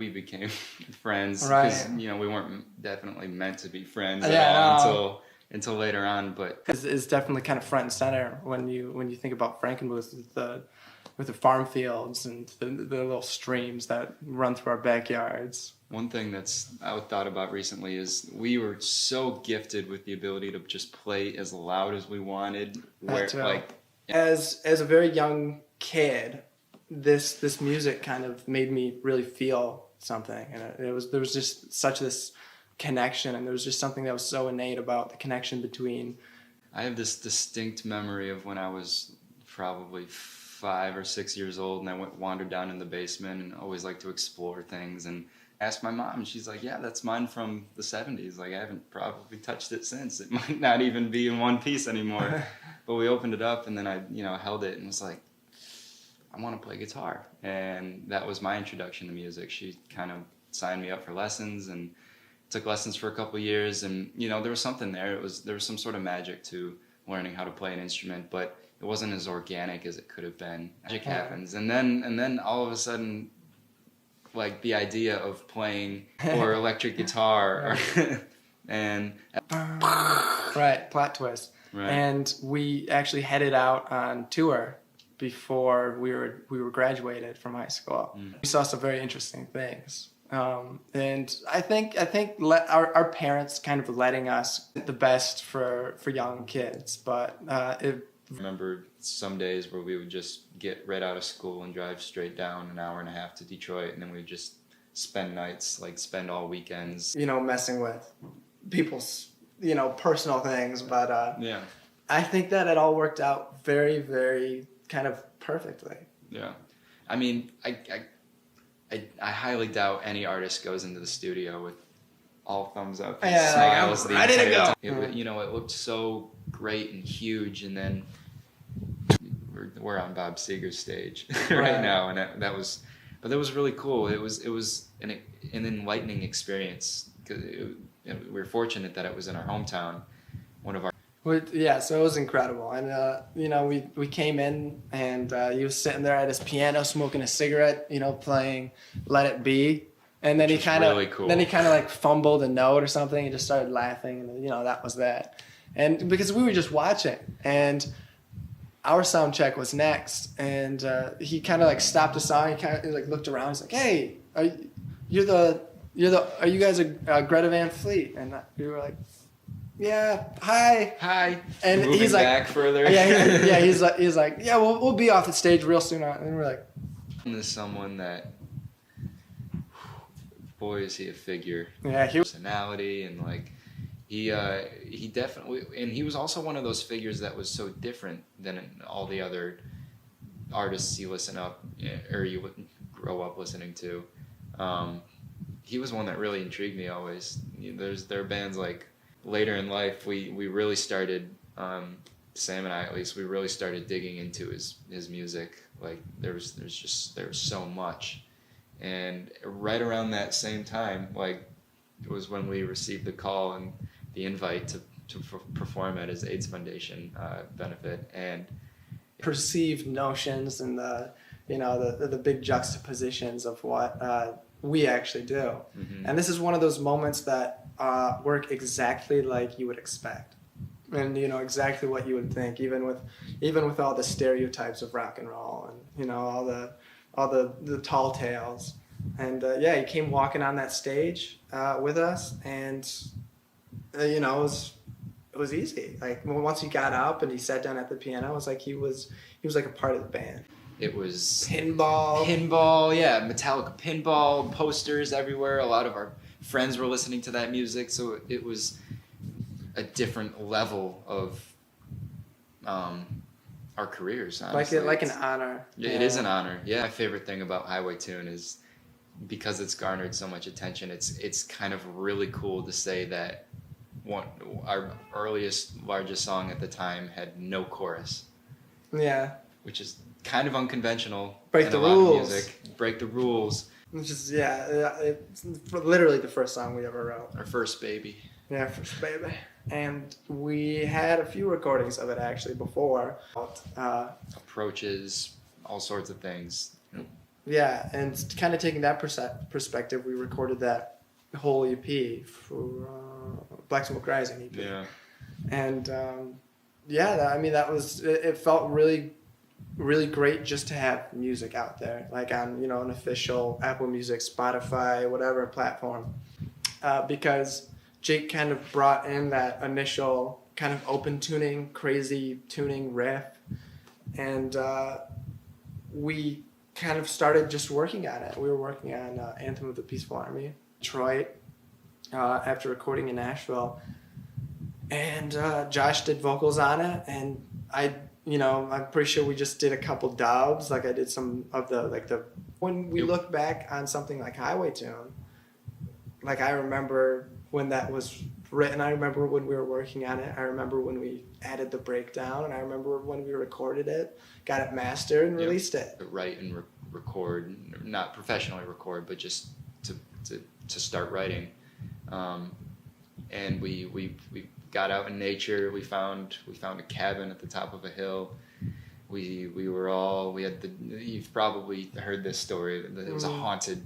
We became friends Right. because we weren't definitely meant to be friends Yeah, at all no. until later on. But Is definitely kind of front and center when you think about Frankenmuth with the farm fields and the little streams that run through our backyards. one thing that's I thought about recently is we were so gifted with the ability to just play as loud as we wanted. Where That too. like As a very young kid, this music kind of made me really feel something, and there was just such this connection, and there was just something that was so innate about the connection between. I have this distinct memory of when I was probably 5 or 6 years old, and I wandered down in the basement and always liked to explore things and asked my mom, and she's like, "Yeah, that's mine from the '70s. Like I haven't probably touched it since. It might not even be in one piece anymore." But we opened it up, and then I held it and was like, "I want to play guitar," and that was my introduction to music. She kind of signed me up for lessons and took lessons for a couple of years, and there was something there. There was some sort of magic to learning how to play an instrument, but it wasn't as organic as it could have been. Magic happens, and then all of a sudden, like the idea of playing or electric guitar, and Right, plot twist. Right. And we actually headed out on tour before we were graduated from high school. We saw some very interesting things. And I think our parents kind of letting us the best for young kids, but I remember some days where we would just get right out of school and drive straight down an hour and a half to Detroit, and then we'd just spend nights, like spend all weekends. Messing with people's personal things, but Yeah. I think that it all worked out very, very kind of perfectly. Yeah. I mean, I highly doubt any artist goes into the studio with all thumbs up and Yeah, smiles I'm the ready to entire go. time. It looked so great and huge, and then we're on Bob Seger's stage right now, and that was really cool. It was an enlightening experience because we were fortunate that it was in our hometown, one of our. Yeah, so it was incredible, and we came in, and he was sitting there at his piano smoking a cigarette, playing "Let It Be," and then he kind of really cool. like fumbled a note or something, and just started laughing, and that was that. And because we were just watching, and our sound check was next, and he kind of like stopped the song, he kind of like looked around, he's like, "Hey, are you guys a Greta Van Fleet?" And we were like, "Yeah, hi." And moving he's like, back further. he's like, "Yeah, we'll be off the stage real soon." And we're like, There's someone that, boy, is he a figure. Yeah, personality, and like he definitely, and he was also one of those figures that was so different than all the other artists you listen up or you would grow up listening to. He was one that really intrigued me always. There are bands like later in life we really started, Sam and I at least, we really started digging into his music. Like there was so much, and right around that same time, like it was when we received the call and the invite to perform at his AIDS Foundation benefit, and perceived notions and the big juxtapositions of what we actually do. Mm-hmm. And this is one of those moments that work exactly like you would expect, and exactly what you would think, even with all the stereotypes of rock and roll, and all the tall tales. And he came walking on that stage with us, and it was easy. Like once he got up and he sat down at the piano, it was like he was like a part of the band. it was Pinball, yeah, Metallica pinball posters everywhere. A lot of our friends were listening to that music, so it was a different level of our careers, honestly. like an honor. It is an honor. Yeah, my favorite thing about Highway Tune is because it's garnered so much attention. It's kind of really cool to say that our largest song at the time had no chorus. Yeah. Which is kind of unconventional. Break the rules. Break the rules. Which is it's literally the first song we ever wrote. Our first baby. Yeah, first baby. And we had a few recordings of it actually before. Approaches, all sorts of things. Yeah, and kind of taking that perspective, we recorded that whole EP for Black Smoke Rising EP. Yeah. And yeah, I mean, that was, it felt really, really great just to have music out there, like on, an official Apple Music, Spotify, whatever platform. Because Jake kind of brought in that initial kind of open tuning, crazy tuning riff. And we kind of started just working on it. We were working on Anthem of the Peaceful Army, Detroit, after recording in Nashville. And Josh did vocals on it, and I'm pretty sure we just did a couple dubs. Like I did some of when we look back on something like Highway Tune, like I remember when that was written. I remember when we were working on it. I remember when we added the breakdown, and I remember when we recorded it, got it mastered, and released it. Write and record, not professionally record, but just to start writing. And we got out in nature. We found a cabin at the top of a hill. We had you've probably heard this story. It was a haunted